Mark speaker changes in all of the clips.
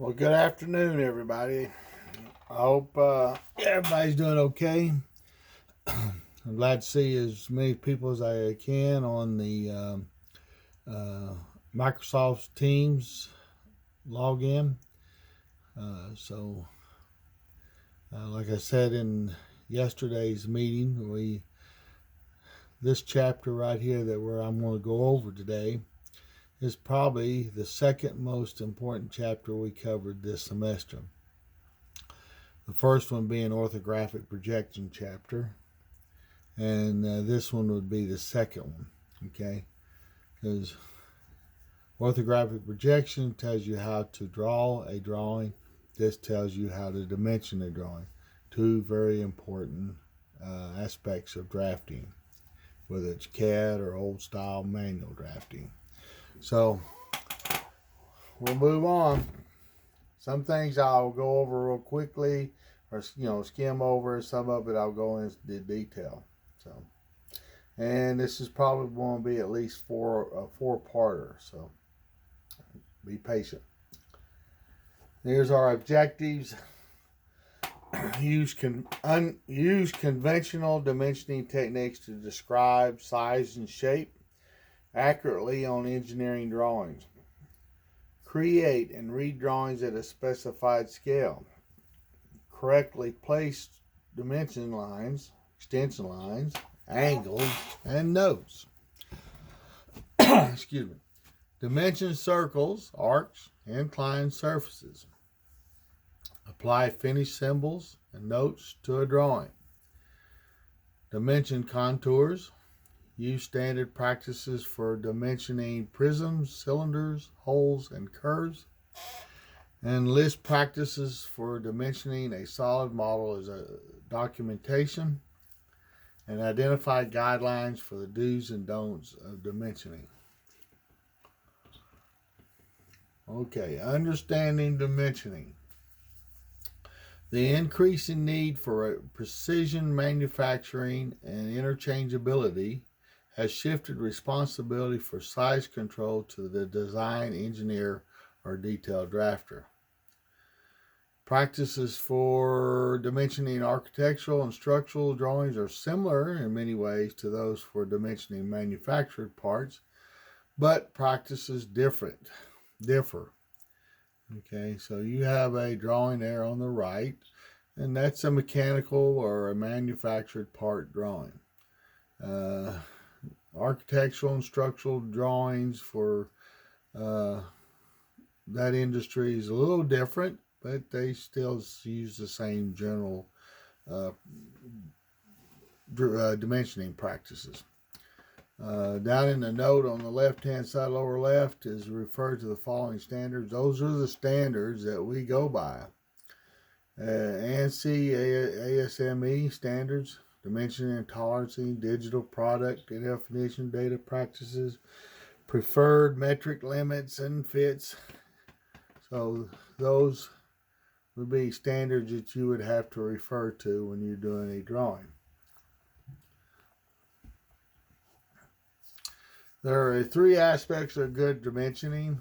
Speaker 1: Well, good afternoon, everybody. I hope everybody's doing okay. I'm glad to see as many people as I can on the uh, Microsoft Teams login. Like I said in yesterday's meeting, this chapter right here that where I'm going to go over today is probably the second most important chapter we covered this semester. The first one being orthographic projection chapter, and this one would be the second one, okay? Because orthographic projection tells you how to draw a drawing. This tells you how to dimension a drawing. Two very important aspects of drafting, whether it's CAD or old style manual drafting. So we'll move on. Some things I'll go over real quickly, or skim over. Some of it I'll go into detail. So, and this is probably going to be at least four-parter. So, be patient. Here's our objectives. Use conventional dimensioning techniques to describe size and shape accurately on engineering drawings. Create and read drawings at a specified scale. Correctly place dimension lines, extension lines, angles, and notes. Excuse me. Dimension circles, arcs, and inclined surfaces. Apply finished symbols and notes to a drawing. Dimension contours. Use standard practices for dimensioning prisms, cylinders, holes, and curves. And list practices for dimensioning a solid model as a documentation. And identify guidelines for the do's and don'ts of dimensioning. Okay, understanding dimensioning. The increasing need for precision manufacturing and interchangeability has shifted responsibility for size control to the design engineer or detail drafter. Practices for dimensioning architectural and structural drawings are similar in many ways to those for dimensioning manufactured parts, but practices differ. Okay, so you have a drawing there on the right, and that's a mechanical or a manufactured part drawing. Architectural and structural drawings for that industry is a little different, but they still use the same general dimensioning practices. Down in the note on the left-hand side, lower left, is referred to the following standards. Those are the standards that we go by. ANSI, ASME standards, dimensioning and tolerancing, digital product definition, data practices, preferred metric limits and fits. So those would be standards that you would have to refer to when you're doing a drawing. There are three aspects of good dimensioning.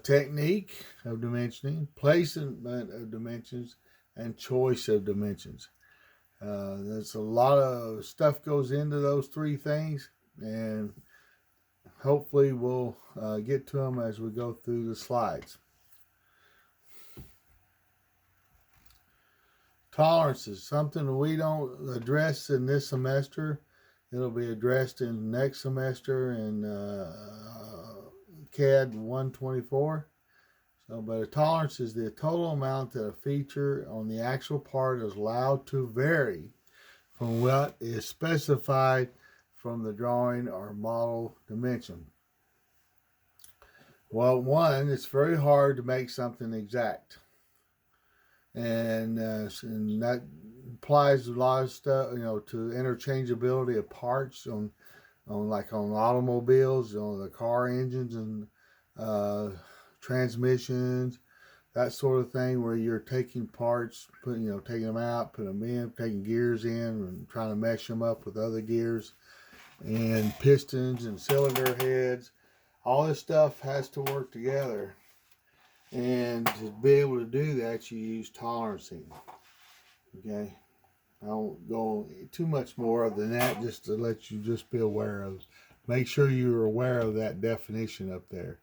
Speaker 1: Technique of dimensioning, placement of dimensions, and choice of dimensions. There's a lot of stuff goes into those three things, and hopefully we'll get to them as we go through the slides. Tolerances, something we don't address in this semester. It'll be addressed in next semester in CAD 124. But a tolerance is the total amount that a feature on the actual part is allowed to vary from what is specified from the drawing or model dimension. Well, one, it's very hard to make something exact. And that applies a lot of stuff, to interchangeability of parts on automobiles, the car engines and transmissions, that sort of thing, where you're taking parts, taking them out, putting them in, taking gears in, and trying to mesh them up with other gears, and pistons and cylinder heads. All this stuff has to work together. And to be able to do that, you use tolerancing. Okay, I won't go too much more than that, just to let you just be aware of. Make sure you're aware of that definition up there.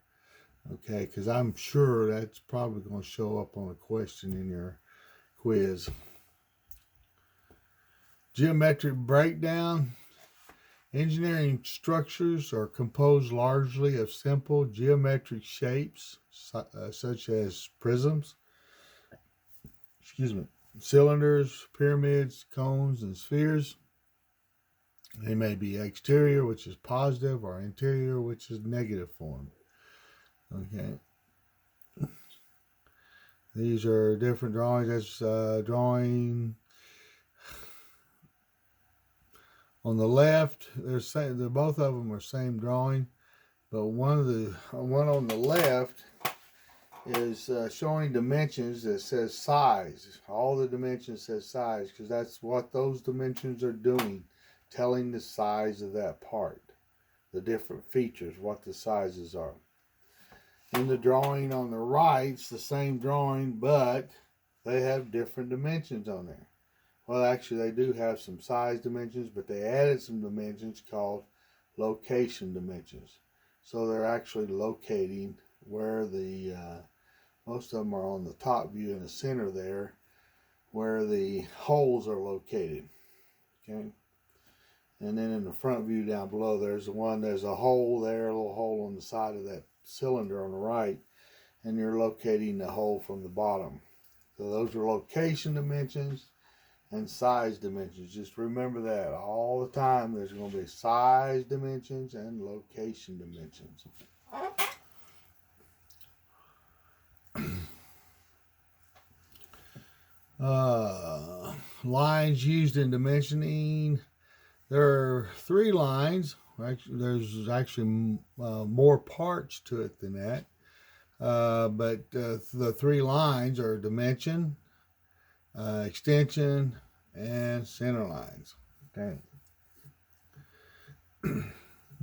Speaker 1: Okay, because I'm sure that's probably going to show up on a question in your quiz. Geometric breakdown. Engineering structures are composed largely of simple geometric shapes, such as prisms, cylinders, pyramids, cones, and spheres. They may be exterior, which is positive, or interior, which is negative form. Okay. These are different drawings. That's drawing on the left. They're both of them are same drawing, but one on the left is showing dimensions that says size. All the dimensions says size because that's what those dimensions are doing, telling the size of that part, the different features, what the sizes are. In the drawing on the right, it's the same drawing, but they have different dimensions on there. Well, actually, they do have some size dimensions, but they added some dimensions called location dimensions. So they're actually locating where the, most of them are on the top view in the center there, where the holes are located. Okay. And then in the front view down below, there's a hole there, a little hole on the side of that cylinder on the right, and you're locating the hole from the bottom. So those are location dimensions and size dimensions. Just remember that all the time. There's going to be size dimensions and location dimensions. Lines used in dimensioning. There are 3 lines. There's actually more parts to it than that. But the 3 lines are dimension, extension, and center lines. Okay.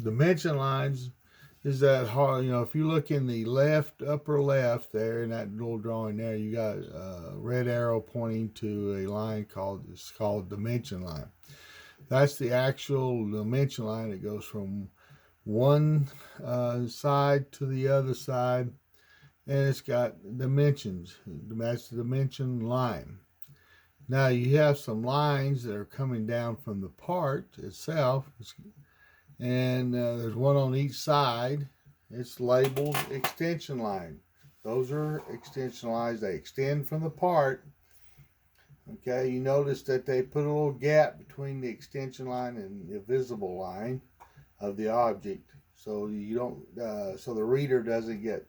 Speaker 1: Dimension lines is that hard. If you look in the upper left there in that little drawing there, you got a red arrow pointing to a line called dimension line. That's the actual dimension line that goes from one side to the other side, and it's got dimensions. That's the dimension line. Now you have some lines that are coming down from the part itself, and there's one on each side. It's labeled extension line. Those are extension lines. They extend from the part. Okay, you notice that they put a little gap between the extension line and the visible line of the object, so you don't, so the reader doesn't get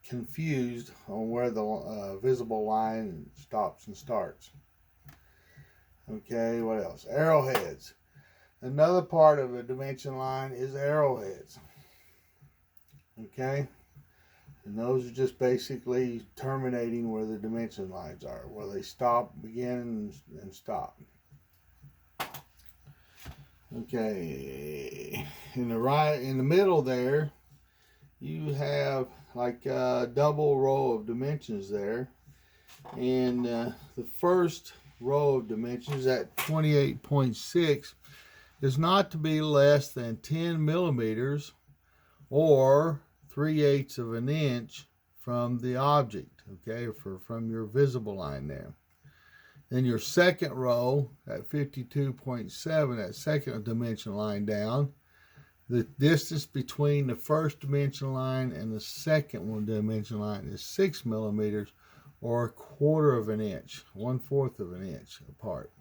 Speaker 1: confused on where the visible line stops and starts. Okay, what else? Arrowheads. Another part of a dimension line is arrowheads. Okay. And those are just basically terminating where the dimension lines are, where they stop, begin, and stop. Okay, in the middle there, you have like a double row of dimensions there, and the first row of dimensions at 28.6 is not to be less than 10 millimeters or 3/8 of an inch from the object, okay, from your visible line there. Then your second row at 52.7, that second dimension line down, the distance between the first dimension line and the second one dimension line is 6 millimeters or 1/4 of an inch, 1/4 of an inch apart.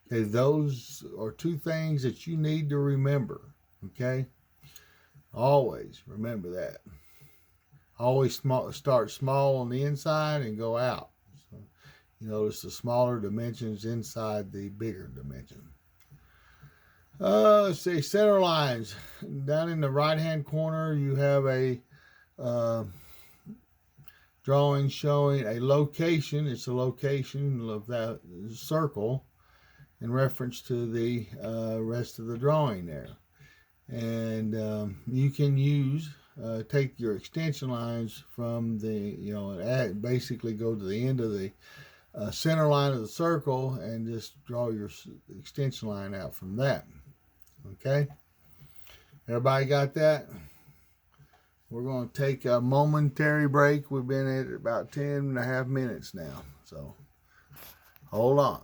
Speaker 1: Okay, those are 2 things that you need to remember, okay? Always remember that. Always start small on the inside and go out. So you notice the smaller dimensions inside the bigger dimension. Let's see, center lines. Down in the right-hand corner, you have a drawing showing a location. It's a location of that circle in reference to the rest of the drawing there. And you can use take your extension lines from the, basically go to the end of the center line of the circle and just draw your extension line out from that. Okay? Everybody got that? We're going to take a momentary break. We've been at about 10.5 minutes now. So, hold on.